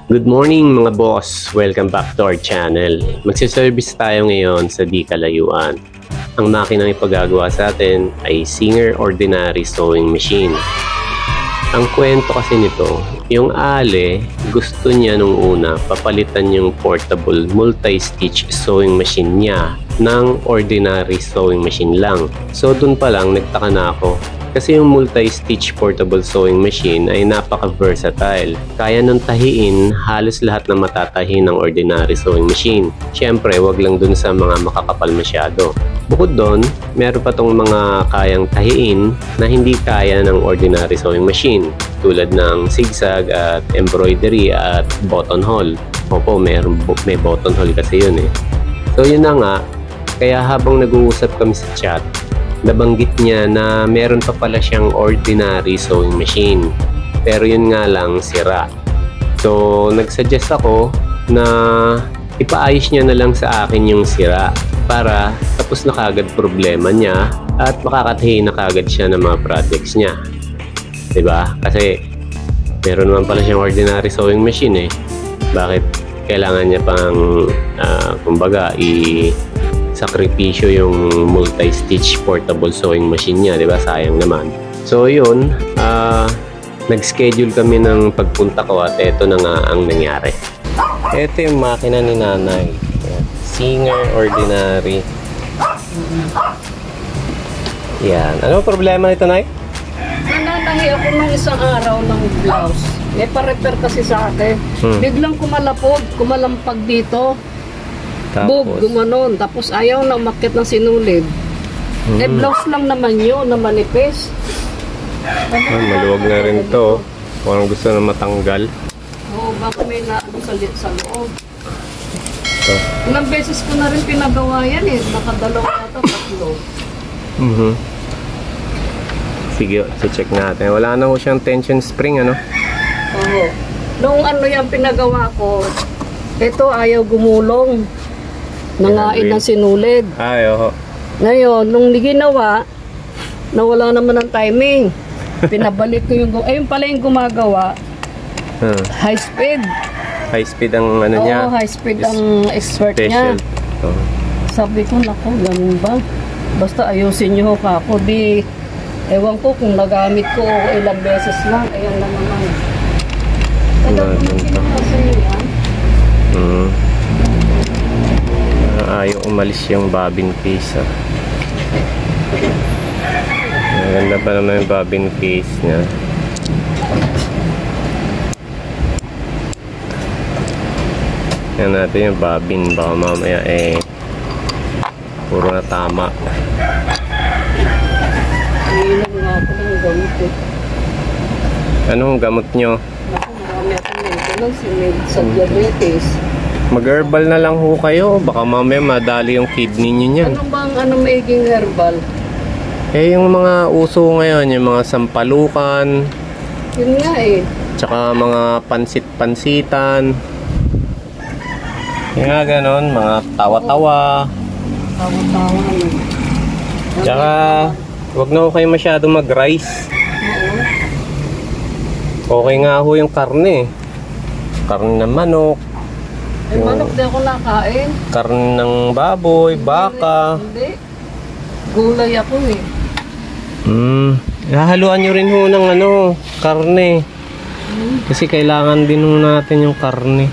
Good morning mga boss! Welcome back to our channel. Magsiservice tayo ngayon sa di kalayuan. Ang makinang ipagagawa sa atin ay Singer Ordinary Sewing Machine. Ang kwento kasi nito, yung Ale gusto niya nung una papalitan yung portable multi-stitch sewing machine niya ng ordinary sewing machine lang. So dun pa lang nagtaka na ako. Kasi yung multi-stitch portable sewing machine ay napaka-versatile. Kaya nang tahiin halos lahat na matatahi ng ordinary sewing machine. Siyempre, wag lang dun sa mga makakapal masyado. Bukod doon, meron pa tong mga kayang tahiin na hindi kaya ng ordinary sewing machine. Tulad ng zigzag at embroidery at buttonhole. Opo, may buttonhole kasi yun eh. So yun na nga, kaya habang nag-uusap kami sa chat, nabanggit niya na meron pa pala siyang ordinary sewing machine. Pero yun nga lang, sira. So, nagsuggest ako na ipaayos niya na lang sa akin yung sira para tapos na kagad problema niya at makakatahi na kagad siya ng mga projects niya. Diba? Kasi meron naman pala siyang ordinary sewing machine eh. Bakit kailangan niya pang kumbaga sakripisyo yung multi-stitch portable sewing machine niya, 'di ba? Sayang naman. So, yun, nag-schedule kami ng pagpunta ko at eto na nga ang nangyari. Ito yung makina ni Nanay. Singer Ordinary. Yan. Ano problema nito, Nay? Nananahi ako ng isang araw ng blouse. May pa-repair kasi sa akin. Biglang kumalampag dito. Bob, gumanon. Tapos ayaw na umakyat ng sinulid. Eh, blouse lang naman yun, na manipis. Maluwag na rin to. Kung gusto na matanggal. Oo, baka may naano sa loob. Ilang beses ko na rin pinagawa yan eh. Nakadalawa na ito, tatlo. Sige, check natin. Wala na ho siyang tension spring, ano? Oo. Nung ano yan pinagawa ko, ito ayaw gumulong. Nangain ng sinulid. Ay, oo. Ngayon, nung ginawa, nawala naman ang timing. Pinabalik ko yung... Ayun pala yung gumagawa. High speed. High speed ang ano niya? Oo, high speed ang expert niya. Sabi ko, naku, ganun ba? Basta ayusin niyo ka ako. Di, ewan ko kung nagamit ko ilang beses lang. Ayan lang naman. Kaya kung ginawa sa'yo yan. Ayaw umalis yung bobbin case. Maganda pa naman yung bobbin case niya. Yan natin yung bobbin. Baka mamaya puro na tama. Iinom nga ako ng gamot eh. Anong gamot nyo? Naku, marami akong maintenance. Sa diabetes. Mag-herbal na lang ho kayo. Baka mamaya madali yung kidney nyo niyan. Ano magiging herbal? Eh, yung mga uso ngayon, yung mga sampalukan. Yun nga eh. Tsaka mga pansit-pansitan. Yung nga ganon, mga tawa-tawa. Tawa-tawa naman. Tsaka, huwag na ho kayo masyado mag-rice. Okay nga ho yung karne. Karne ng manok. Ay, manok di ako nakain. Karne ng baboy, baka. Hindi. Gulay ako eh. Hahaluan nyo rin ho ng karne. Kasi kailangan din ho natin yung karne.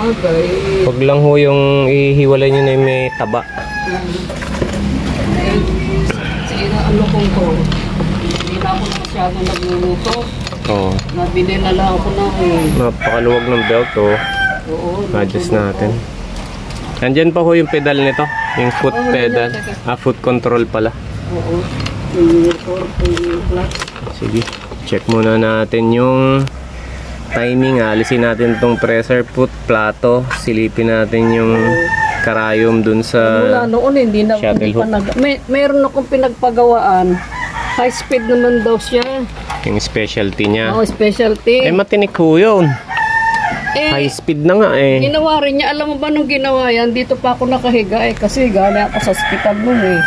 Okay. Huwag lang ho yung ihiwalay nyo na yung may taba. Sige na kong to. Hindi na ako masyadong nagluluto. Oo. Nabili na lang ako ng... Napakaluwag ng belt oh. Oo. Adjust natin. Andyan pa ho yung pedal nito. Yung foot pedal. Foot control pala. Oo. Sige. Check muna natin yung timing. Alisin natin itong pressure foot, plato. Silipin natin yung karayom dun sa mula noon hindi pa meron akong pinagpagawaan. High speed naman daw siya. Yung specialty niya. Oo, specialty. Matinik ho yun. High speed na nga eh. Ginawa rin niya. Alam mo ba nung ginawa yan, dito pa ako nakahiga eh. Kasi galing ako sa hospital nun eh.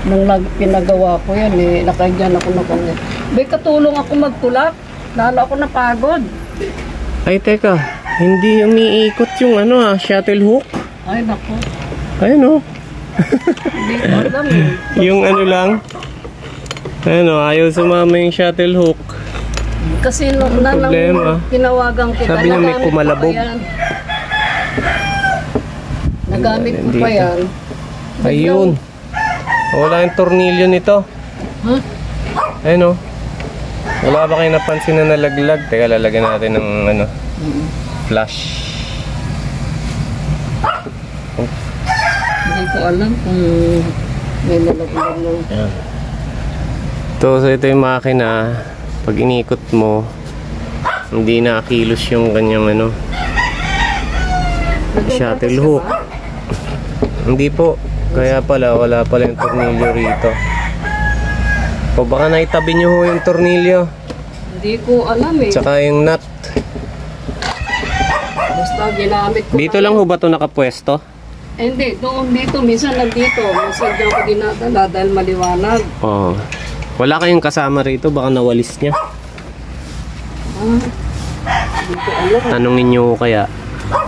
Nung pinagawa ko yan eh. Nakagyan ako na. May katulong ako magtulak. Lalo ako napagod. Ay, teka. Hindi umiikot yung shuttle hook. Ay, naku. Ayun Hindi ko alam eh. Yung lang. Ayun ayaw sumama yung shuttle hook. Kasi nung tinawagan kita, sabi niya may kumalabog. Nagamit ko pa yan. Ayun. Wala yung tornilyo nito. Huh? Ayun Wala ba kayo napansin na nalaglag? Teka, lalagyan natin ng flash. Hindi ko alam kung may nalaglag lang. Ayan. So ito yung makina. Pag inikot mo, hindi nakakilos yung kanyang shuttle hook. Hindi po. Kaya pala, wala pala yung tornilyo rito. O baka naitabi nyo ho yung tornilyo. Hindi ko alam eh. Tsaka yung nut. Basta ginamit ko. Dito lang ho ba ito nakapwesto? Hindi, doon dito. Minsan nandito. Minsan diyan ko dinadala dahil maliwanag. Oo. Wala kayong kasama rito, baka nawalis niya. Hindi ko alam. Tanungin nyo kaya.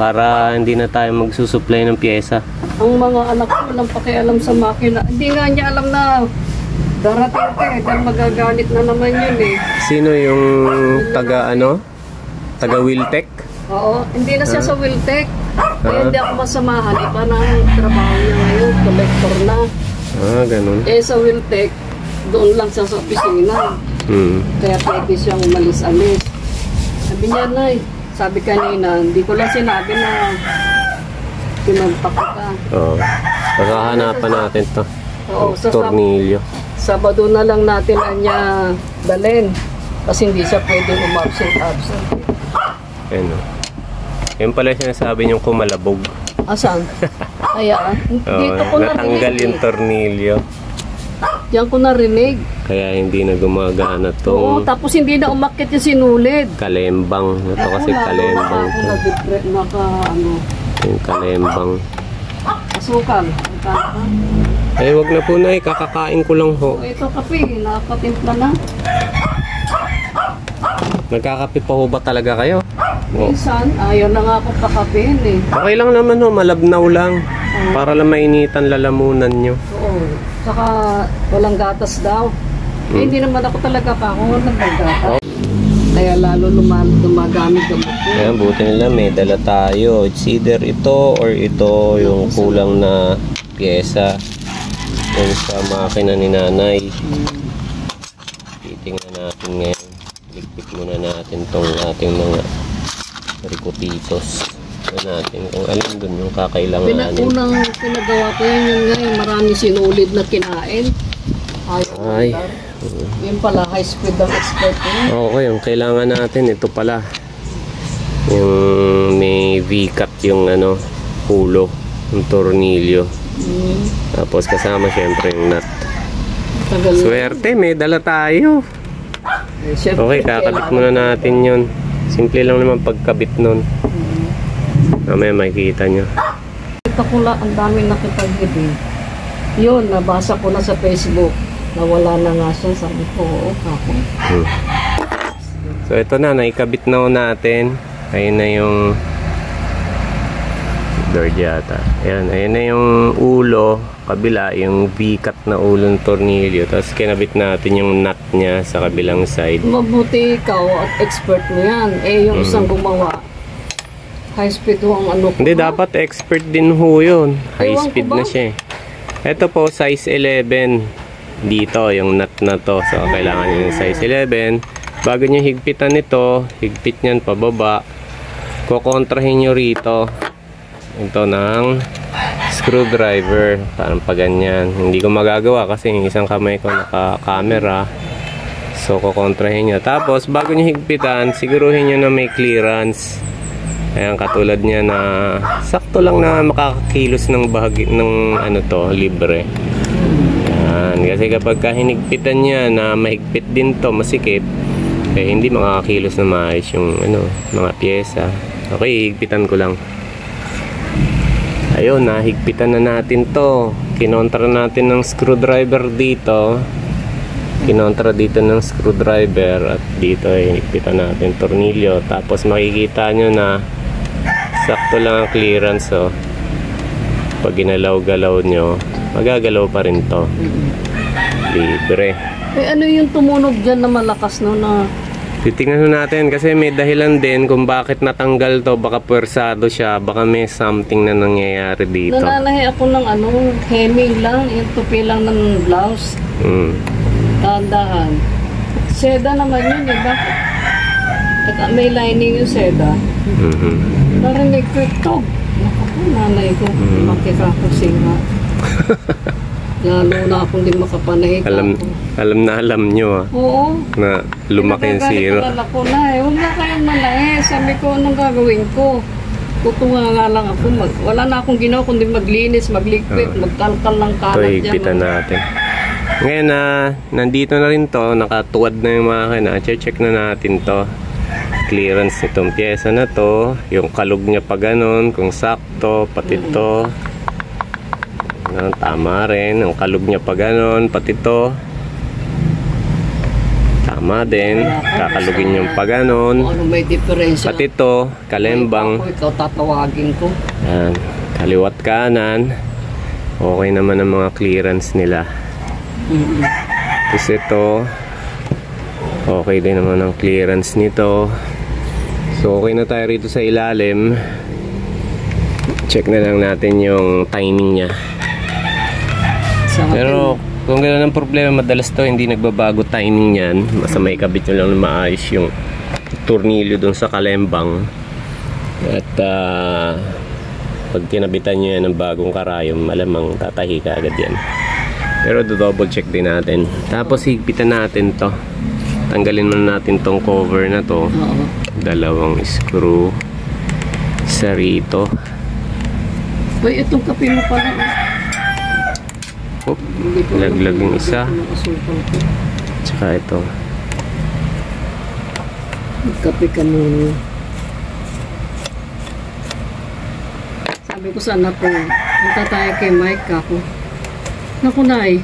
Para hindi na tayo magsusupply ng pyesa. Ang mga anak ko walang pakialam sa makina. Hindi nga niya alam na darating ka eh. Dahil magagalit na naman yun eh. Sino yung taga Taga Wiltec? Oo, hindi na siya sa Wiltec. Kaya hindi ako masamahan. Iba na ang trabaho niya ngayon. Collector na. Ganun. Sa Wiltec, doon lang siya sa opisina. Kaya pwede siyang umalis-alis. Sabi niya, Nay, sabi kanina, hindi ko lang sinabi na pinagpaka ka. Oo. Pagkahanapan natin to. Oo, tornilyo. Sabado na lang natin niya dalhin. Kasi hindi siya pwede umabsent. Ayun Yan pala sinasabi niyong kumalabog. Asan? Kaya, dito ko narinig. Natanggal yung tornilyo. Diyan ko narinig. Kaya hindi na gumagana to. Oo, tapos hindi na umakyat yung sinulid. Kalembang. Ito kasi kalembang to. Yung kalembang. Asukal. Ay, wag na po na kakakain ko lang ho. Ito kape, nakatimpla na. Nagkakape pa ho ba talaga kayo? Minsan, ayaw na nga ako kakapein eh. Okay lang naman ho, malabnaw lang. Para lang mainitan lalamunan nyo. Oo. Saka walang gatas daw. Hindi naman ako talaga nagagatas. Kaya lalo dumagamit ang buto. Kaya buti nila may dala tayo. It's either ito or ito yung kulang na pyesa. Yung sa makina ni nanay. Titingnan natin ngayon. Ligpit muna natin tong ating mga ricotitos. Natin kung alin dun yung kakailanganin. Unang pinagawa ko yan ngayon. Marami sinulid na kinain. Ay. Yun pala, high speed ang expert ko. Okay, yung kailangan natin ito pala. Yung may V-cut yung ulo, yung tornilyo. Tapos kasama syempre yung nut. Swerte, may dala tayo. Okay, kakabit muna natin yun. Simple lang naman pagkabit nun. Mamaya makikita nyo. Ito ko lang, ang dami nakipag-hit eh. Yun, nabasa ko na sa Facebook. Nawala na nga siya. Sabi ko, oo, kako. So ito na, naikabit na natin. Ayun na yung door yata. Ayun na yung ulo. Kabila, yung V-cut na ulo ng tornilyo. Tapos kinabit natin yung nut niya sa kabilang side. Mabuti ikaw at expert mo yan. Yung isang gumawa. High speed ho ang ko. Hindi, dapat expert din ho yun. High speed na siya. Ito po, size 11. Dito, yung nut na to. So, kailangan yung size 11. Bago nyo higpitan ito, higpit nyan pababa. Kukontrahin nyo rito. Ito ng screwdriver. Parang pa ganyan. Hindi ko magagawa kasi yung isang kamay ko naka-camera. So, kukontrahin nyo. Tapos, bago nyo higpitan, siguruhin nyo na may clearance. Ayan, katulad niya na sakto lang na makakakilos ng bahagi ng libre. Ayan, kasi kapag hinigpitan niya na mahigpit din to, masikip, hindi makakakilos na maayos yung mga pyesa. Okay, higpitan ko lang. Ayun, nahigpitan na natin to. Kinontra natin ng screwdriver dito. Kinontra dito ng screwdriver at dito higpitan natin tornilyo. Tapos makikita nyo na Sakto lang ang clearance, oh. Pag ginalaw-galaw nyo, magagalaw pa rin to. Libre. Eh ano yung tumunog dyan na malakas no na... Titingnan natin kasi may dahilan din kung bakit natanggal to. Baka pwersado siya, baka may something na nangyayari dito. Nananahi ako ng ano, hemming lang, yung tupi lang ng blouse. Tandaan. Seda naman yun eh, bakit? May lining yung seda. Narinig ko ito. Naku, nanay ko, makikakusinga. Lalo na akong di makapanahit alam nyo Oo. na lumaki yung zero. Ko na eh. Huwag na kayong manahe. Sabi ko, anong gagawin ko? Tutunga nga lang ako. Wala na akong ginawa kundi maglinis, magligpit, magkalkal ng kalat dyan. Ito, ipitan natin. Ngayon na, nandito na rin to, nakatuwad na yung makina. Check na natin to. Clearance nitong pyesa na to. Yung kalug niya pa ganun, kung sakto, pati to. Tama rin, ang kalug niya pa ganon, pati to tama din, kakalugin yung pa ganon, ano may diferensya, pati to, kalembang, ikaw tatawagin ko. yan, kaliwat kanan, okay naman ang mga clearance nila. Tapos ito, okay din naman ang clearance nito. So okay na tayo rito sa ilalim. Check na lang natin yung timing niya. Pero kung gano'n ang problema, madalas to hindi nagbabago timing yan. Basta may kabit nyo lang na maayos yung tornilyo dun sa kalembang. At pag kinabitan nyo yan ng bagong karayom, malamang tatahi ka agad yan. Pero double check din natin. Tapos higpitan natin to. Tanggalin muna natin tong cover na to. Dalawang screw. Isa rito. Uy, itong kape mo pala. Laglag yung isa. Tsaka ito. Kape ka muna. Sabi ko sana po, punta tayo kay Mike ako. Naku Nay,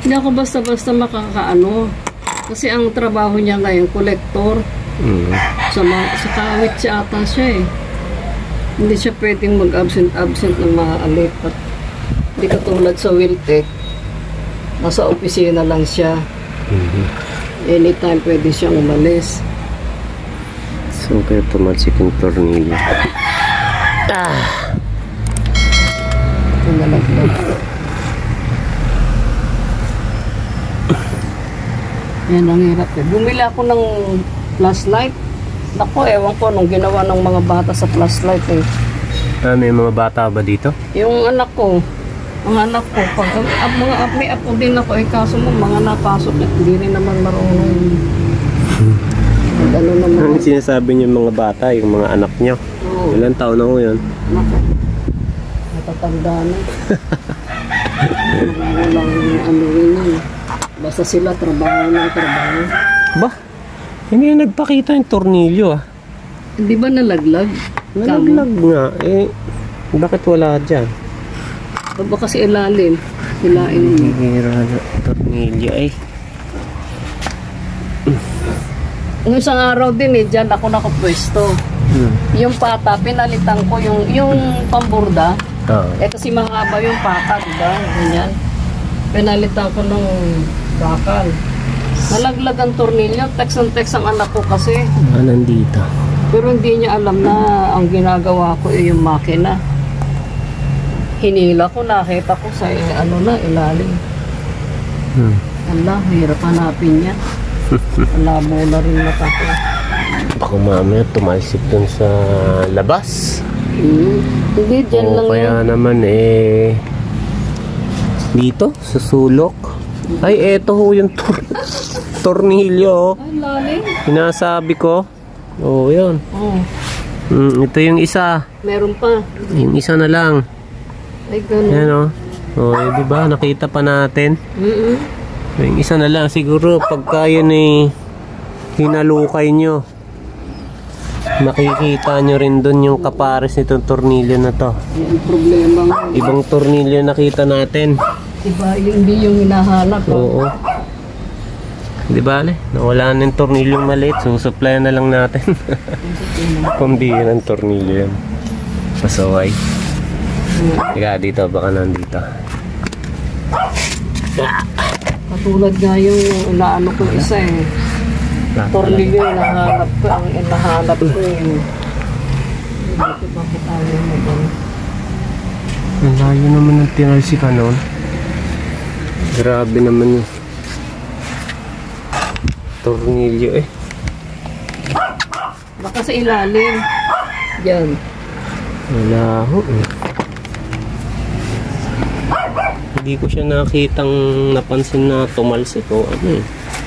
hindi ako basta-basta makakaano. Kasi ang trabaho niya ngayon, collector. Sa kawit siya ata siya eh. Hindi siya pwedeng mag-absent ng mga alipat. Hindi katulad sa Wiltec. Nasa opisina lang siya. Anytime pwede siyang umalis. So kaya tumalsik yung tornilyo. Ito nalaglag. Yan ang hirap eh. Bumili ako ng flashlight. Naku, ewan ko nung ginawa ng mga bata sa flashlight eh. May mga bata ba dito? Yung anak ko, pag may apo din ako, kaso mo mga napasok at hindi rin naman marunong. Ano naman? Ang sinasabi niyo mga bata, yung mga anak niyo. Oo. Ilan taon na ko yun? Naku, natatanda na. Walang ano rin yun. Basta sila trabaho ng trabaho. Ba? Hindi nagpakita yung tornilyo ah. Hindi ba nalaglag? Nalaglag nga. Bakit wala dyan? Baka kasi ilalim. Hilain mo. Hihira na tornilyo ay. Yung isang araw din dyan ako nakapwesto. Yung pata, pinalitan ko yung pamburda. Kasi mahaba yung pata, diba? Ganyan. Pinalitan ko ng bakal. Nalaglag ang tornilyo. Text ang anak ko kasi. Nandito. Pero hindi niya alam na ang ginagawa ko yung makina. Hinila ko, nakita ko sa ilalim. Allah, hirap hanapin yan. Malabo na rin mata ko. Baka mamaya tumalsik dun sa labas. Hindi, dyan lang kaya yan. Naman dito, sa sulok. Ay, eto ho yung tornilyo. Ay, lalim. Hinasabi ko. Yun. Ito yung isa. Meron pa. Yung isa na lang. Ay, ganun. Yan diba? Nakita pa natin. Yung isa na lang. Siguro pagka yun hinalukay nyo, makikita nyo rin dun yung kapares nitong tornilyo na to. Yung problema. Ibang tornilyo nakita natin. Diba? Hindi yung hinahanap. Oo. Diba nawala na yung tornilyong maliit. So supply na lang natin. Pambihirang tornilyo yan. Pasaway. Teka, dito. Baka nandito. Katulad nga yung inaano ko isa eh. Tornilyo yung nahanap ko. Ang inahanap ko yung... Dito bakit ayaw mo ba? Ang layo naman ng tinalsi ka noon. Grabe naman yung tornilyo eh. Baka sa ilalim. Diyan. Wala ho eh. Hindi ko siya nakitang napansin na tumalsik o ano eh.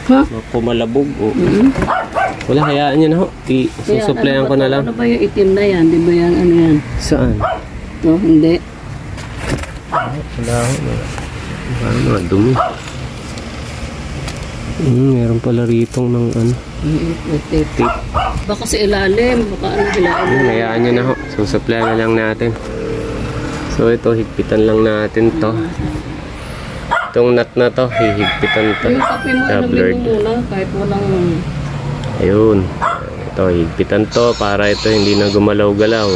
Ha? Pumalabog o. Wala, hayaan nyo na ho. Susuplayan ko na lang. Ano ba yung itim na yan? Di ba yan? Ano yan? Saan? No, hindi. Wala ho. Parang mga dumi. Meron pala ritong ng ano. Tape. Baka sa ilalim. Baka ano ilalim. Hayaan nyo na ho. Susuplayan na lang natin. So ito, higpitan lang natin to. Itong nut na to, hihigpitan to. Yung kape mo, alamin mo muna kahit walang... Ayun. Ito, higpitan to para ito hindi na gumalaw-galaw.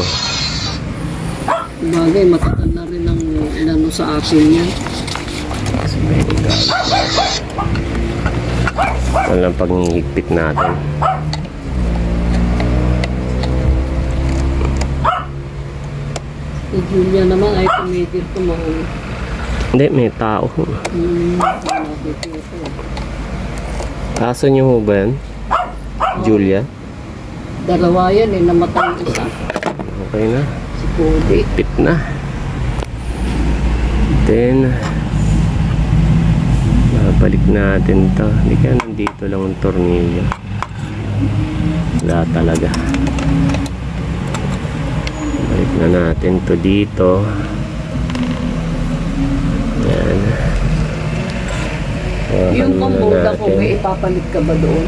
Bagay, matagal na rin ang inano sa akin yan. Ito lang pag-higpit natin. Si Julia naman ay tumigil ko mga... Hindi, may tao. Aso nyo ho ba yan? Julia? Dalawa yan eh, namatay yung isa. Okay na. Si Cody. Higpit na. Then, balik natin to. Hindi kaya nandito lang ang tornilyo. Wala talaga. Balik na natin to dito. Yan. Yung pamburda ko, may ipapalit ka ba doon?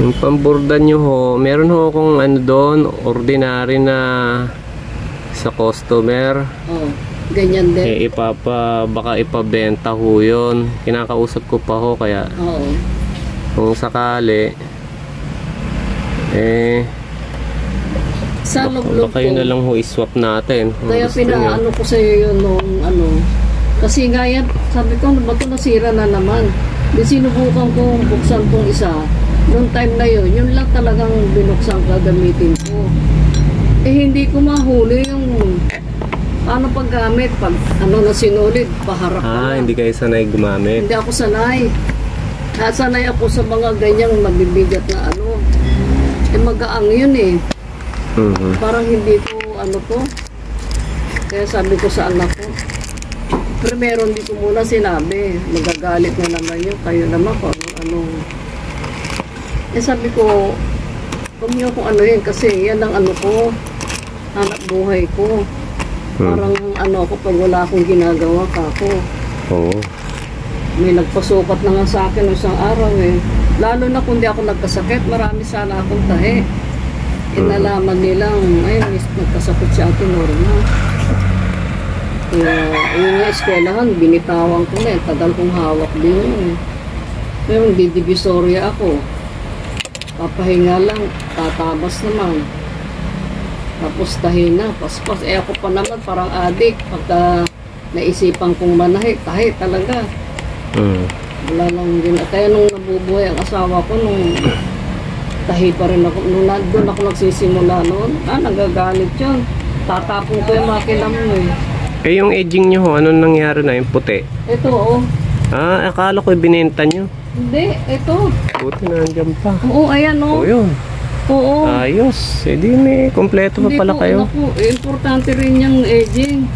Yung pamburda nyo ho, meron ho akong ano doon, ordinary na sa customer. Oh, ganyan din. Baka ipabenta ho yun. Kinakausap ko pa ho, kaya kung sakali, sa loob-loob baka yun na lang ho iswap natin. Kaya pinaano ko sa'yo yun nung ano. Kasi nga yan, sabi ko, ano ba ito nasira na naman? Di sinubukan ko buksan tong isa. Noong time na yun, yun lang talagang binuksan gagamitin ko. Hindi ko mahuli yung paano paggamit. Pag ano na sinulid, paharap na. Hindi kayo sanay gumamit? Hindi ako sanay. Sanay ako sa mga ganyang mabibigat na ano. Magaang yun eh. Parang hindi ko ano to. Kaya sabi ko sa anak ko, primero hindi ko muna sinabi, magagalit na naman yun, kayo naman kung ano. Sabi ko, huwag niyo kung ano yun, kasi yan ang ano ko, hanap buhay ko. Parang ano ako, pag wala akong ginagawa ka ako. May nagpasukat na nga sa akin isang araw eh. Lalo na kung di ako nagkasakit, marami sana akong tahi. Nalaman nilang, ay, nagkasakit si Ate Norma. Kaya, yun nga, eskwelahan, binitawan ko na eh. Tagal kong hawak din yun eh. Pero hindi divisoria ako. Papahinga lang, tatabas naman. Tapos tahina, paspas. Ako pa naman parang adik. Pagka naisipan kong manahi, tahi talaga. Wala lang din. At kaya nung nabubuhay ang asawa ko, nung tahi pa rin ako. Nung doon ako nagsisimula noon, nagagalit yun. Tatapon ko yung makina mo eh. Yung edging nyo ho, anong nangyari na yung puti? Ito akala ko binenta nyo. Hindi, ito. Buti na andyan pa. Oo, ayan yun. Oo. Ayos. Di may kompleto pa pala kayo. Importante rin yung edging.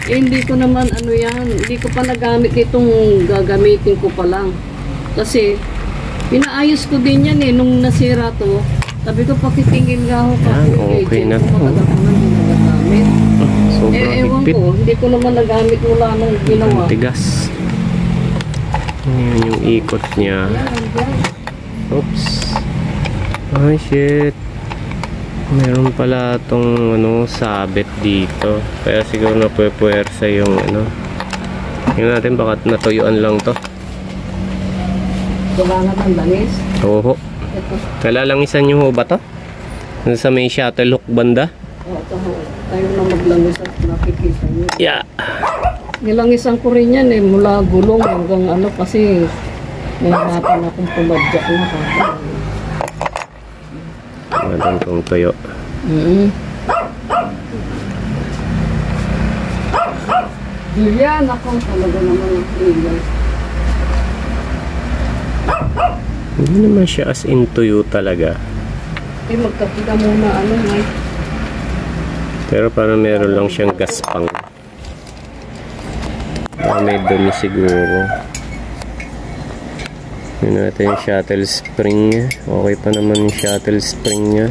Hindi ko naman ano yan. Hindi ko pa nagamit itong gagamitin ko pa lang. Kasi, pinaayos ko din yan eh. Nung nasira to, sabi ko pakitingin nga ako pa yung okay edging na. ko. Matagal ko na ginagamit. Ewan higpit. ko, hindi ko naman nagamit mula nung ginawa. Tigas. Ayan yung ikot niya. Oops. Ay shit. Meron pala tong sabit dito. Kaya siguro napuwersa yung Tingnan natin baka natuyuan lang to. Wala naman langis. Oo. Ito. Nalalangisan nyo ho ba to? Sa may shuttle hook banda? Tayo na maglangis at nakikita nyo. Yeah. Nilangisan ko rin yan eh, mula gulong hanggang ano kasi nahirapan akong pumadyak na kaka. Madang kong tuyo. Yan ako talaga naman ang ingay. Hindi naman siya as in tuyo talaga. Eh magkakita muna ano may. Pero parang meron lang siyang gaspang. May dumi siguro. Yun natin yung shuttle spring niya. Okay pa naman yung shuttle spring niya.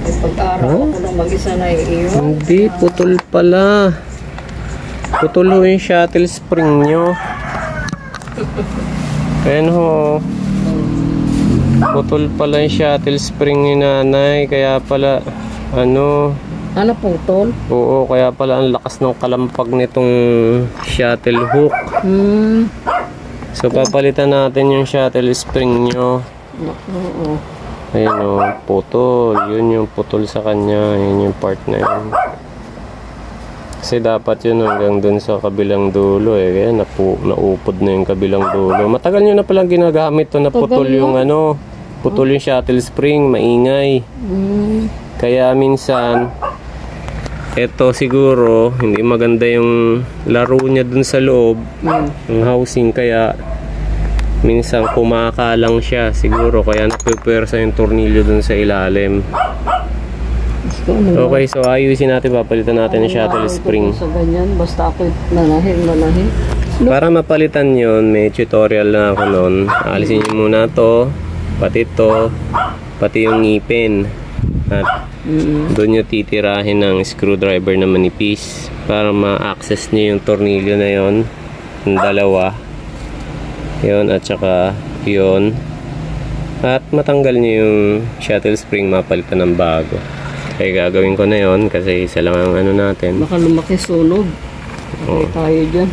Eh pag-araw ako nang mag-isa na iiwan. Hindi, putol pala. Putol ho yung shuttle spring nyo. Ayan ho. Putol pala yung shuttle spring ni nanay. Kaya pala, ano... Ano putol? Oo, kaya pala ang lakas ng kalampag nitong shuttle hook. So, papalitan natin yung shuttle spring nyo. Oo. Ayan o, putol. Yun yung putol sa kanya. Yun yung part na yun. Kasi dapat yun hanggang dun sa kabilang dulo eh. Kaya naupod na yung kabilang dulo. Matagal nyo na palang ginagamit to na putol yung ano. Putol yung shuttle spring. Maingay. Kaya minsan, eto siguro, hindi maganda yung laro niya dun sa loob. Yung housing. Kaya minsan kumakalang siya. Siguro kaya napipwersa yung tornilyo dun sa ilalim. Okay, so ayusin natin, papalitan natin yung shuttle spring. Sa ganyan, basta ako nanahin. Para mapalitan yun, may tutorial na ako nun. Alisin nyo muna to, pati yung ngipin. At doon nyo titirahin ng screwdriver na manipis para ma-access nyo yung tornilyo na yun, yung dalawa. Yun, at saka yun. At matanggal nyo yung shuttle spring, mapalitan ng bago. Kaya gagawin ko na yon kasi isa lang ang ano natin. Baka lumaki sunog. Okay tayo dyan.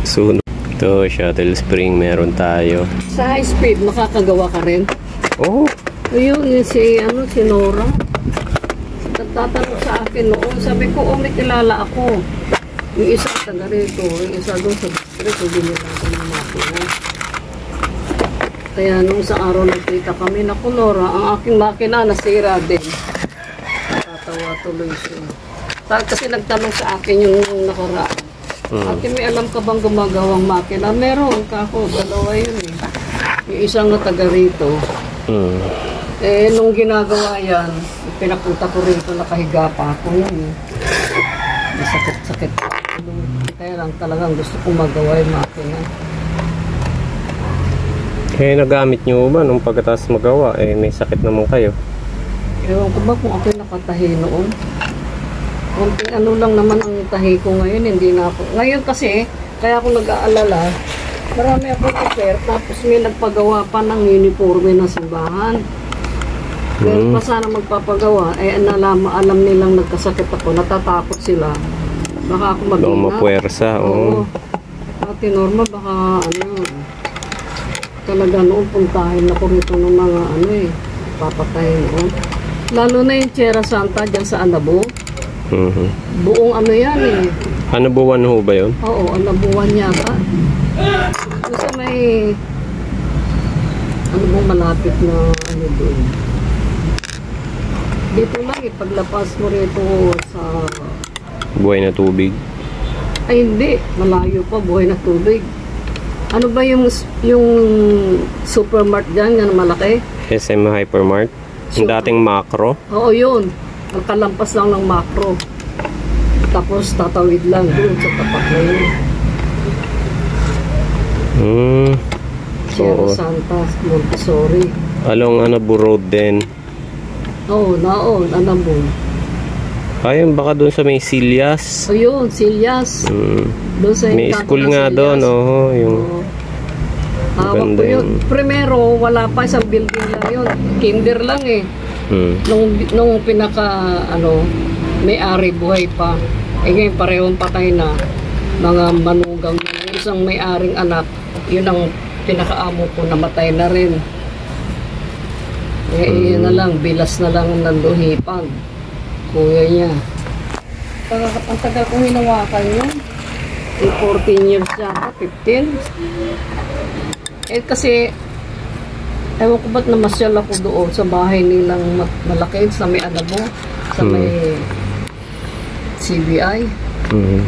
Sunog. Ito, shuttle spring meron tayo. Sa high speed, makakagawa ka rin? Oh. Ayun, si Nora. Nagtatanong sa akin noon. Sabi ko, may kilala ako. Yung isa taga rito, yung isa doon sa district, binila ko ng makina. Kaya nung sa araw nagkita kami, naku Nora, ang aking makina nasira din. Tatawa tuloy siya. Kasi nagtanong sa akin yung nakaraan. Ate, may alam ka bang gumagawang makina? Meron ka ako, dalawa yun eh. Yung isang na taga rito. Eh, nung ginagawa yan, pinapunta ko rito, nakahiga pa ako yun eh. May sakit-sakit. Kaya lang talagang gusto kong magawa yung makina. Eh, nagamit nyo ba nung pagkatapos magawa? Eh, may sakit naman kayo. Ewan ko ba kung ako'y nakatahi noon? Konting ano lang naman ang tahi ko ngayon, hindi na ako. Ngayon kasi, kaya ako nag-aalala, marami akong offer, tapos may nagpagawa pa ng uniforme ng simbahan. Meron pa sana magpapagawa, eh alam nilang nagkasakit ako, natatakot sila. Baka ako mag-ingat. Baka mapuwersa, oo. Ate Norma, baka ano, talaga noon puntahin ako rito ng mga ano eh, papatayin noon. Lalo na yung Tierra Santa dyan sa Anabo. Buong ano yan eh. Anabuan ho ba yun? Oo, Anabuan yata. Kasi may ano bang malapit na ano doon. Dito lang eh, paglapas mo rito sa buhay na tubig. Ay hindi, malayo pa, buhay na tubig. Ano ba yung supermart dyan, yan malaki? SM Hypermart? Yung dating Macro? Oo, yun. Ang kalampas lang ng Macro. Tapos tatawid lang doon sa tapat na yun. Tierra Santa, Montessori. Along Anabo Road din. Oo, naon, Anabo. Ayun, baka doon sa may Silyas. O yun, Silyas. Doon sa may school nga doon, oo. Yung hawak ko yun. Primero, wala pa, isang building lang yun. Kinder lang eh. Nung pinaka, ano, may-ari buhay pa. Eh ngayon, parehong patay na. Mga manugang na. Yung isang may-aring anak, yun ang pinakaamo ko, namatay na rin. Yun na lang, bilas na lang nanduhipan. Kuya niya. Ang tagal kong hinawakan yun. 14 years yata, 15. Kasi, ewan ko ba't namasyal ako doon sa bahay nilang malaki, sa may Alabo, sa may CBI.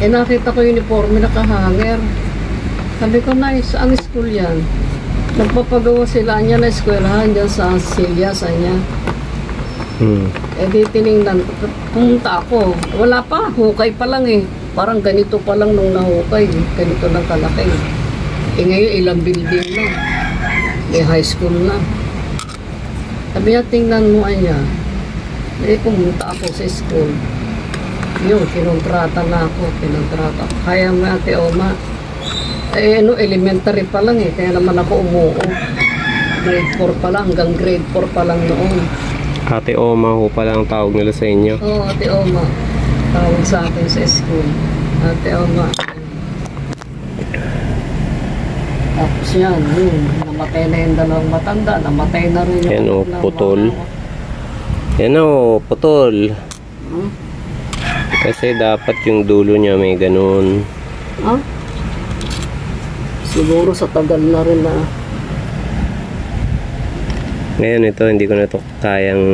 Nakita ko uniforme nakahangер. Sabi ko, saan school yan? Nagpapagawa sila niya na eskwelahan dyan sa Silya, sa niya. Di tinignan ko, pumunta ako. Wala pa, hukay pa lang eh. Parang ganito pa lang nung nahukay. Ganito lang kalaki. Ngayon ilang building na. High school na. Sabi niya, tingnan mo niya. Pumunta ako sa school. Yun, kinontrata na ako. Kaya mo Ate Oma. Elementary pa lang eh. Kaya naman ako umuo. Grade 4 pa lang. Hanggang grade 4 pa lang noon. Ate Oma ho pala ang tawag nila sa inyo? Oo, Ate Oma. Tawag sa akin sa school. Ate Oma. Tapos yan, namatay na yung dalawang matanda. Namatay na rin yung... Yan o, putol. Yan o, putol. Kasi dapat yung dulo niya may ganun. Siguro sa tagal na rin na. Ngayon ito, hindi ko na ito kayang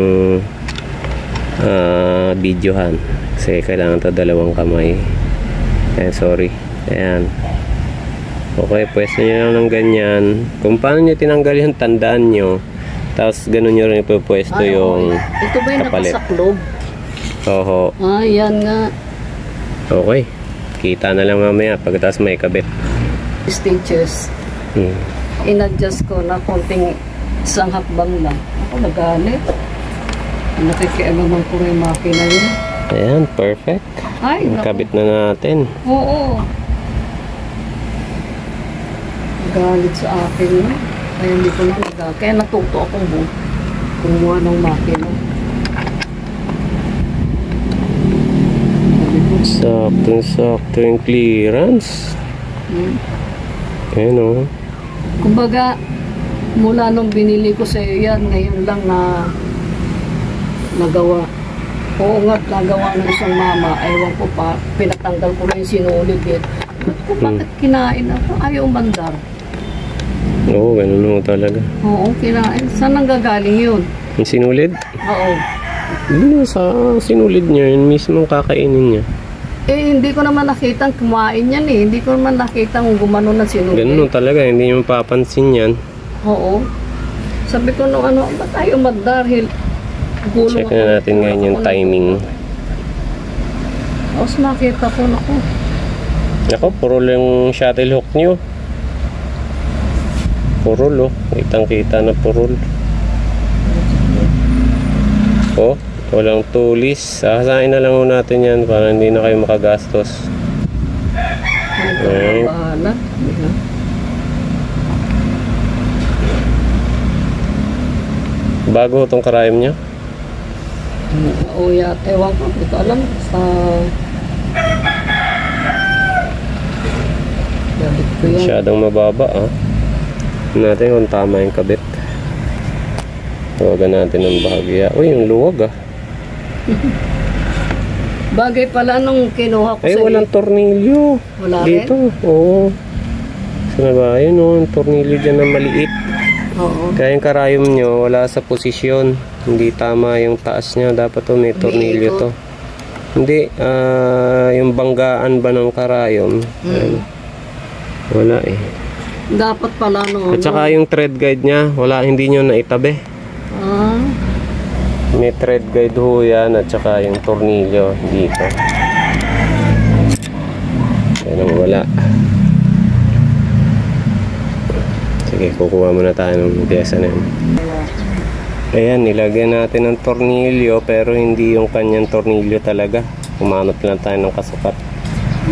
videohan. Kasi kailangan ito dalawang kamay. Sorry. Ayan. Okay, pwesto nyo lang ng ganyan. Kung paano nyo tinanggal yung tandaan nyo, tapos ganun nyo rin ipupwesto yung ito ba yung kapalit. Nakasaklog? Oo. Yan nga. Okay. Kita na lang mamaya pagkatapos may kabit. Stitches. In-adjust ko na konting isang hakbang lang. Ako nagalit. Nakikialaman ko yung makina yun. Ayan, perfect. Kabit na natin. Oo. Galit sa akin yun. Kaya hindi ko na nagalit. Kaya natuto akong kumuha ng makina. Sakto yung clearance. Ayan o. Kumbaga, mula nung binili ko sa iyo yan, ngayon lang na nagawa. Oo nga, nagawa ng isang mama. Ewan ko pa, pinatanggal ko na yung sinulid din. Kung bakit kinain ako, ayaw mandar. Oo, ganun mo talaga. Oo, kinain. Saan nanggagaling yun? Yung sinulid? Oo. Hindi sa sinulid niya, yun mismo kakainin niya. Hindi ko naman nakitang kumain yan eh. Hindi ko naman nakitang gumano na sinulid. Ganun talaga, hindi niyo mapapansin yan. Oo. Sabi ko nung ba't tayo magdarhil? Check na natin ngayon yung timing. Tapos nakita ko, Ako, purol yung shuttle hook nyo. Purol Kitang-kita na purol. Walang tulis. Sasain na lang natin yan para hindi na kayo makagastos. Bahala. Bago itong karayom niya? Ewan ko. Hindi ko alam. Masyadong mababa natin kung tama yung kabit. Tawagan natin ng bahagya. Yung luwag Bagay pala nung kinuha ko walang tornilyo. Wala dito. Rin? Oo. Sana ba yun yung tornilyo dyan na maliit. Oo. Kaya yung karayom nyo wala sa posisyon. Hindi tama yung taas niya. Dapat may tornilyo to. Hindi. Yung banggaan ba ng karayom? Wala Dapat pala At saka yung thread guide niya hindi nyo naitabi. May thread guide ho yan at saka yung tornilyo dito. Yan ang wala. Sige, kukuha muna tayo ng pyesa na yun. Ayan, nilagyan natin ng tornilyo pero hindi yung kanyang tornilyo talaga. Kumanot lang tayo ng kasukat.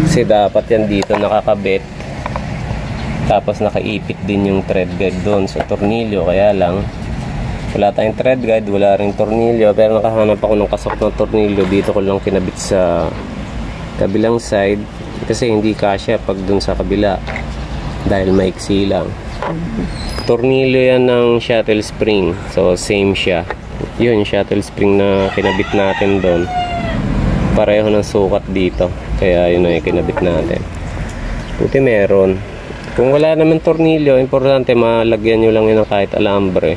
Kasi dapat yan dito nakakabit. Tapos nakaipit din yung thread guide doon sa tornilyo. Kaya lang wala tayong thread guide, wala ring tornilyo, pero nakahanap ako ng kasok ng tornilyo. Dito ko lang kinabit sa kabilang side kasi hindi kasya pag dun sa kabila dahil maiksi lang. Tornilyo yan ng shuttle spring. So, same siya. Yun, shuttle spring na kinabit natin doon. Pareho ng sukat dito. Kaya yun na yung kinabit natin. Buti meron. Kung wala naman tornilyo, importante malagyan nyo lang yun ng kahit alambre.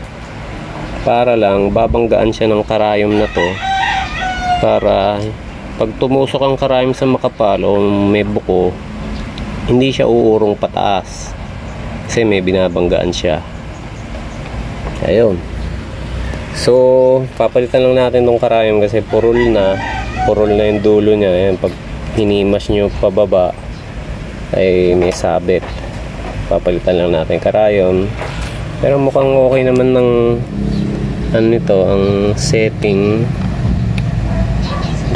Para lang, babanggaan siya ng karayom na to. Para pag tumusok ang karayom sa makapal o may buko, hindi siya uurong pataas. Kasi may binabanggaan siya. Ayun. So, papalitan lang natin tong karayom kasi purol na yung dulo niya. Ayan, pag hinimas nyo pababa ay may sabit. Papalitan lang natin karayom. Pero mukhang okay naman ng ano nito, ang setting.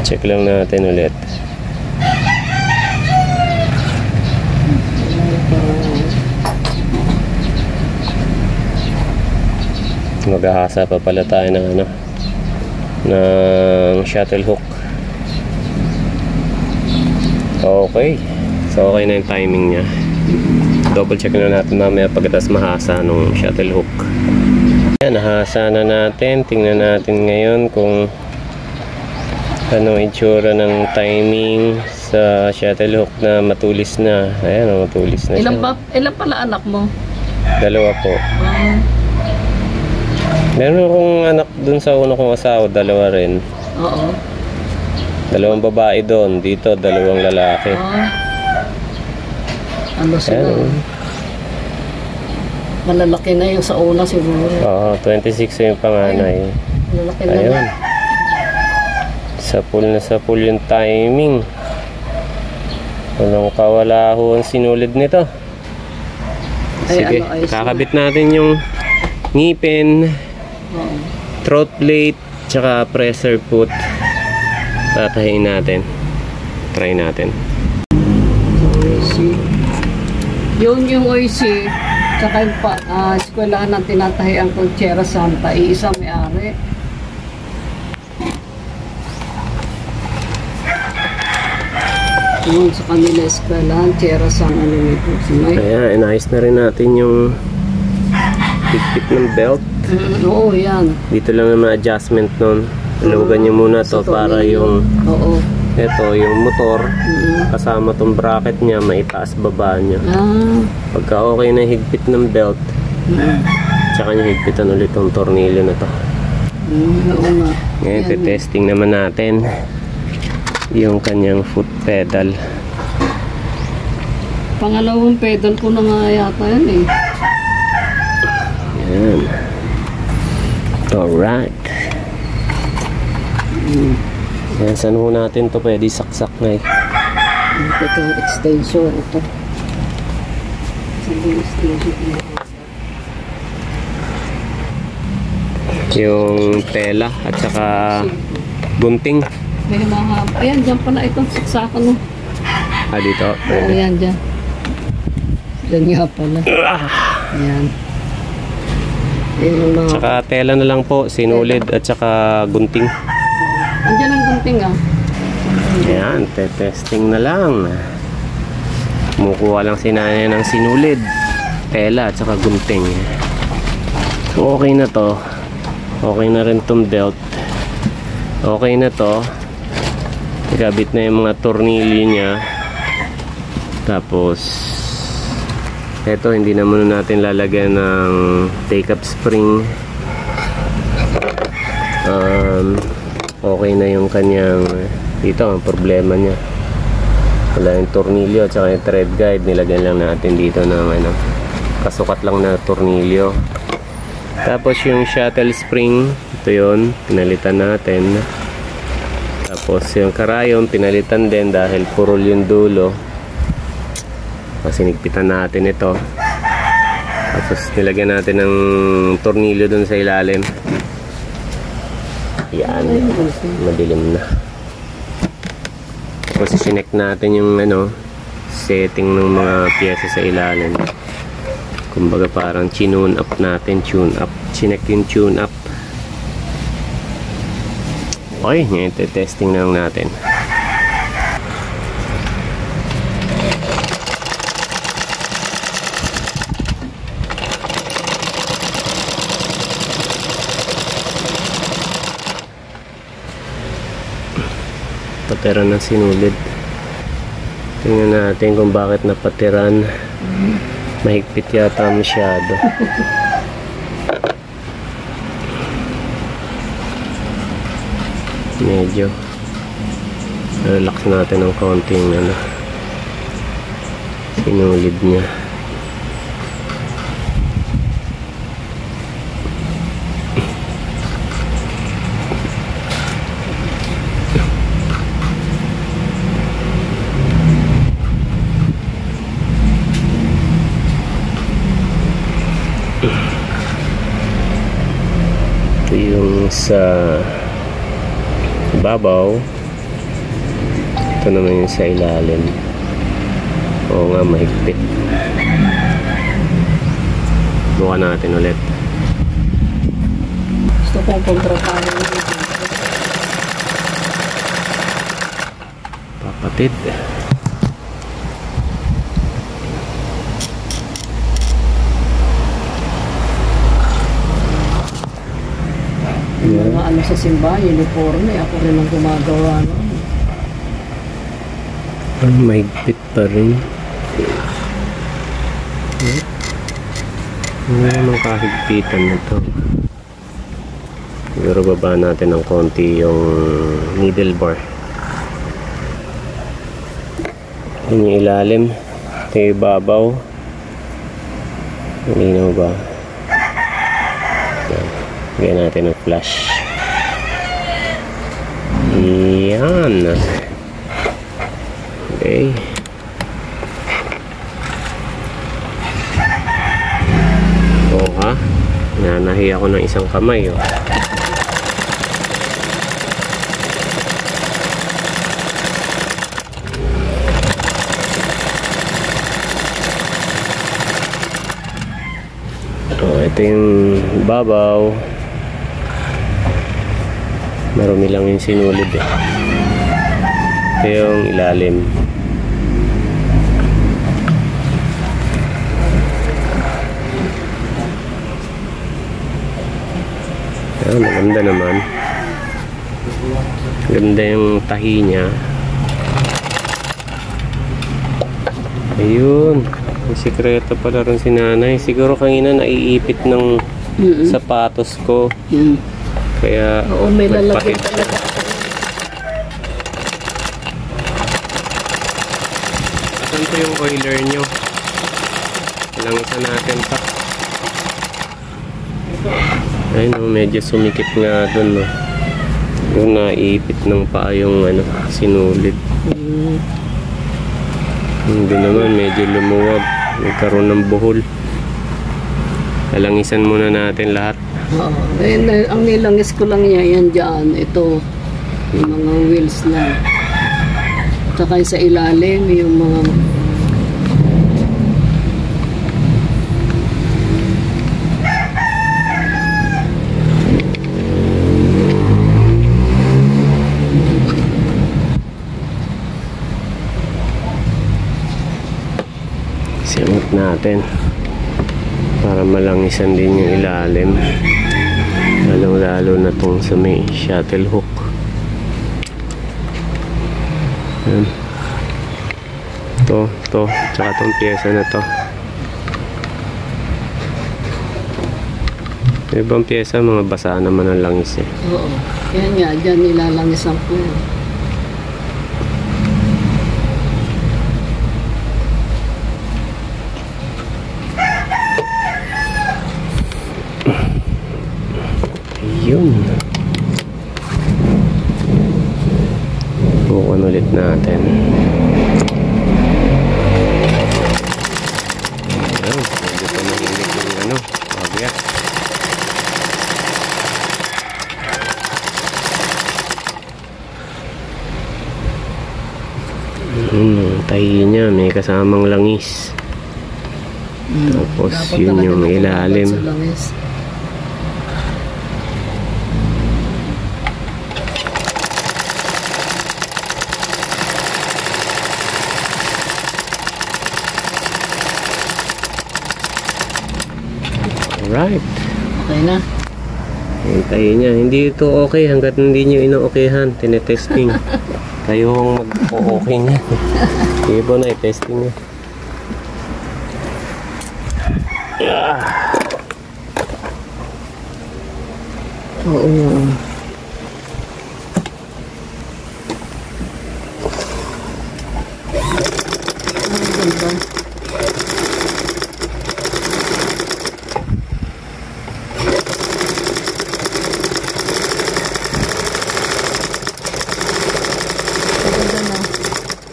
Check lang natin ulit. Maghahasa pa pala tayo ng ano, ng shuttle hook. Okay. So okay na yung timing niya. Double check na natin mamaya pagkatapos mahasa ng shuttle hook. Ayan, nahasa na natin. Tingnan natin ngayon kung ano itsura ng timing sa shuttle hook na matulis na. Ayan, matulis na siya. Ilan pala anak mo? 2 po. Meron akong anak dun sa una kong asawa, 2 rin. Oo. 2 babae doon, dito 2 lalaki. Ano sila? Malalaki na yung sa una siguro. Oo, 26 yung panganay. Malalaki na. Ayun. Sa pool yung timing. Walang kawala ho ang sinulid nito. Sige, kakabit natin yung ngipin, throat plate, tsaka pressure foot. Tatahiin natin. Try natin. Yung OIC, tsaka yung eskwelahan ng tinatahian kong Tierra Santa, iisa may-ari. Yun sa kanila eskwelahan, Tierra Santa, Ayan, inayos na rin natin yung higpit ng belt. Oo, yan. Dito lang naman adjustment nun. Lugan nyo muna to para yung ito, yung motor kasama tong bracket niya, maitaas baba niya. Pagka okay na higpit ng belt, tsaka nyo higpitan ulit tong tornilyo na to. Ngayon, testing naman natin yung kanyang foot pedal. Pangalawang pedal ko na nga yata yan eh. Yan. Alright. Yan, saan ho natin to pwede saksak na eh. Ito yung extension. Ito. Yung tela at saka gunting. May mahaba. Ayan, dyan pala itong saksakan mo. Dito. Ayan, dyan. Dyan nga pala. Ayan. Tsaka tela na lang po, sinulid at saka gunting. Andiyan ang gunting Ayan, testing na lang. Kumukuha lang si nanay ng sinulid, tela at saka gunting. So okay na to. Okay na rin tong belt. Okay na to. Ikabit na yung mga tornilyo niya. Tapos ito, hindi na muna natin lalagyan ng take-up spring. Okay na yung kanyang dito, ang problema niya wala yung tornilyo at saka yung thread guide. Nilagyan lang natin dito ng kasukat lang na tornilyo. Tapos yung shuttle spring, ito yun, pinalitan natin. Tapos yung karayom, pinalitan din dahil purol yung dulo. Sinigpitan natin ito. Tapos nilagyan natin ng tornilyo dun sa ilalim. Yan, madilim na. Tapos sinek natin yung setting ng mga pyesa sa ilalim. Kumbaga parang tune up natin, tune up. Sinek yung tune up. Okay, ngayon testing na lang natin. Patiran ng sinulid. Tingnan natin kung bakit napatiran. Mahigpit yata masyado. Medyo relax natin ng konting sinulid niya. Ito yung sa babaw. Ito naman yung sa ilalim. Oo nga, mahigpit. Buka natin ulit. Gusto kong kontratahin dito. Papatid. Yung mga sa simbahan, uniforme, ako rin ang gumagawa nun. Mahigpit pa rin. Ano naman kahigpitan nito? Siguro baba natin ng konti yung needle bar. Yun yung ilalim. Ito yung ibabaw. Malinaw ba? Bigyan natin ng flash. Yan. Okay. Oo ha. Nanahi ako ng isang kamay. Oh. Ito yung babaw. Marumi lang yung sinulid eh. Ito yung ilalim. Maganda naman. Ganda yung tahi niya. Ayun. May sikreto pala rin si nanay. Siguro kanina naiipit ng sapatos ko. Kaya oo, may lalagyan talaga. Asan to yung oiler nyo? Ilang isa natin pa. Ayun, medyo sumikip nga dun, no? Yung naiipit ng paa yung sinulid. Hindi naman, medyo lumuwag. Nagkaroon ng buhol. Alangisan muna natin lahat. Oo. Ang nilangis ko lang yan dyan. Ito, yung mga wheels na. Tsaka sa ilalim, yung mga... Simot natin para malangisan din yung ilalim, lalong-lalo na tong sa may shuttle hook. Ayan. To tsaka tong pyesa na to. Ibang pyesa, mga basa naman ang langis eh. Oo, kaya nga dyan nilalangisan ko. Yun. Bukan ulit natin. Ayun, medyo pa mahilig yung pagya. Tahi niya may kasamang langis. Tapos yun yung ilalim. Alright. Okay na. Hintayin niya. Hindi ito okay hanggat hindi nyo ino-okayhan. Tinetesting. Kayo kung mag-okay niya. Sige po na, i-testing niya. Oo nga. Ang ganda.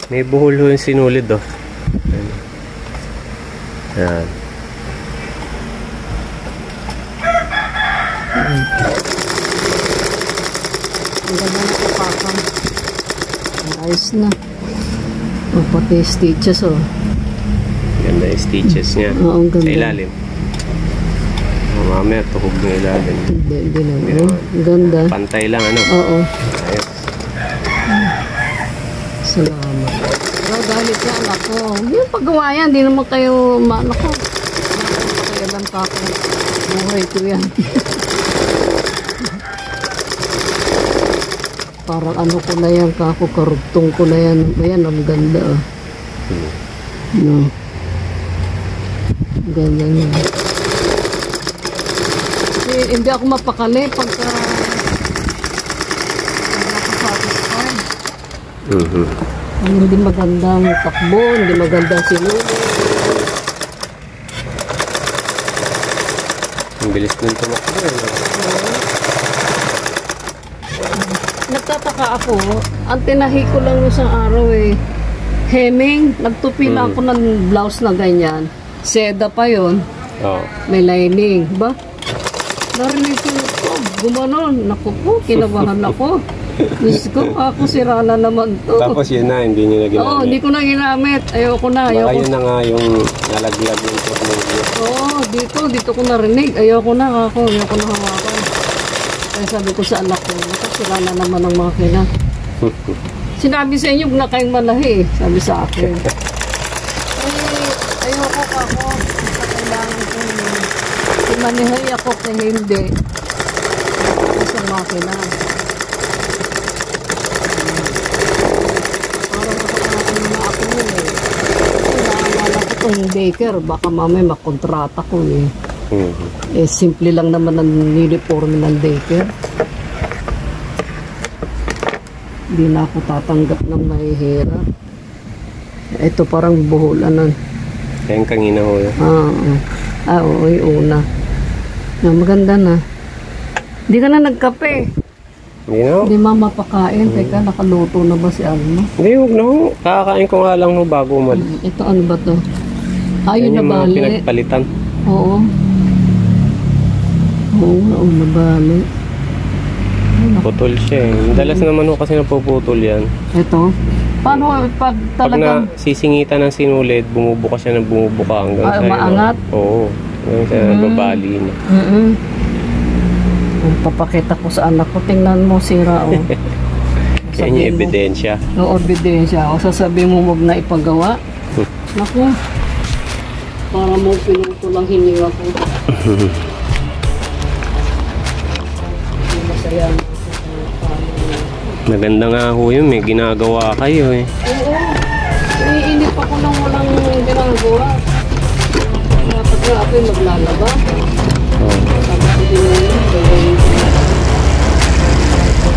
May buhol yung sinulid oh. Yan. Ang ganda na kapakan. Ayos na. O pati stitches oh. Ganda yung stitches niya. Oo, ang ganda. Sa ilalim. Mamaya tuhog ng ilalim. Hindi naman. Ang ganda. Pantay lang ano. Oo. Ayos. Salamat. Pero dahil sa anak ko, hindi paggawa yan, hindi naman kayo maanak ko. Kaya lang kako. Buhay ko yan. Parang ano ko na yan, kako, karugtong ko na yan. Ayan, ang ganda ah. No. Ganda niya. Kasi hindi ako mapakali pagka nakasatisfied. Hindi magandang takbo, hindi magandang sinulid. Ang bilis nun tumakbo eh. Nagtataka ako, ang tinahi ko lang isang araw eh. Hemming, nagtupi na ako ng blouse na ganyan. Seda pa yon. Oh. May lining, ba? Narinig ko ito, gumanon. Naku po, kinabahan ako. Diyos ko, ako sira na naman to. Tapos yun na, hindi nyo na ginamit. Oo, hindi ko na ginamit. Ayoko na. Baka yun na nga yung nalaglag yung tornilyo. Oo, dito ko narinig. Ayoko na na hawakan. Kaya sabi ko sa anak ko, nakasira na naman ang makina. Sinabi sa inyo, huwag na kayong malahi. Sabi sa akin. Ayoko ako. Kailangan ko yun. Simanihay ako kaya hindi. Sa makina. Parang nakakalakan na ako yun eh. Naalala ko itong baker. Baka mamay makontrata ko eh. Eh, simple lang naman ang uniform ng daycare. Hindi na ako tatanggap ng mahihirap. Ito parang buholanan. Kaya yung kangina ko yun. Oo, yung una. Maganda na. Hindi ka na nagkape. Hindi na. Hindi mamapakain. Teka, nakaluto na ba si Alma? Hindi, huwag na ho. Kakakain ko nga lang ho bago umalis. Ito ano ba to? Ayun na bali. Pinagpalitan. Oo. Oo, nabali. Putol siya eh. Dalas naman ho kasi napuputol yan. Ito? Paano pag talagang... Pag sisingitan ng sinulid, bumubuka siya ng bumubuka hanggang sa... maangat? Oo. Hanggang sa babali na. Papakita ko sa anak ko. Tingnan mo, sira o. Yan yung ebidensya. Oo, ebidensya. O sasabihin mo huwag na ipagawa. Naku. Para mo pinuto lang hininga ko. Masaya na. Maganda nga ho yun, may ginagawa kayo eh. Oo. Iniinip ako nang walang ginagawa. Dapat nga ako yung maglalaba. Sabi ko din yun.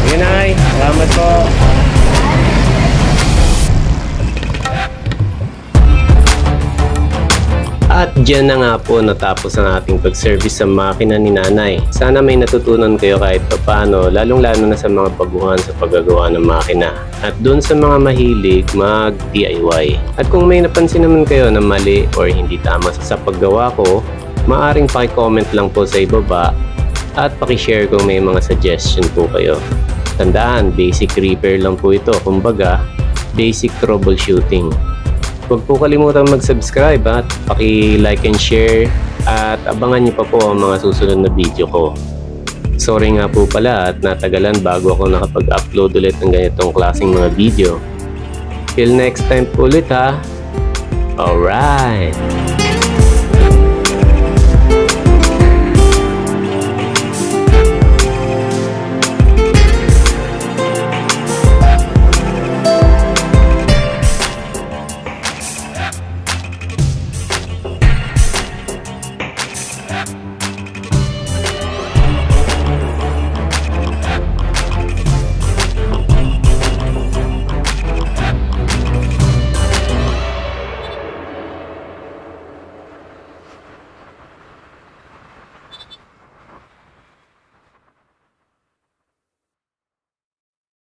Yun ay, salamat po. At dyan na nga po natapos ang ating pag-service sa makina ni nanay. Sana may natutunan kayo kahit paano, lalong-lalo na sa mga baguhan sa paggagawa ng makina. At dun sa mga mahilig mag-DIY. At kung may napansin naman kayo na mali or hindi tama sa paggawa ko, maaaring paki-comment lang po sa ibaba at paki-share kung may mga suggestion po kayo. Tandaan, basic repair lang po ito. Kumbaga, basic troubleshooting. Huwag po kalimutan mag-subscribe at paki-like and share at abangan niyo pa po ang mga susunod na video ko. Sorry nga po pala at natagalan bago ako nakapag-upload ulit ng ganitong klaseng mga video. Till next time po ulit ha. Alright!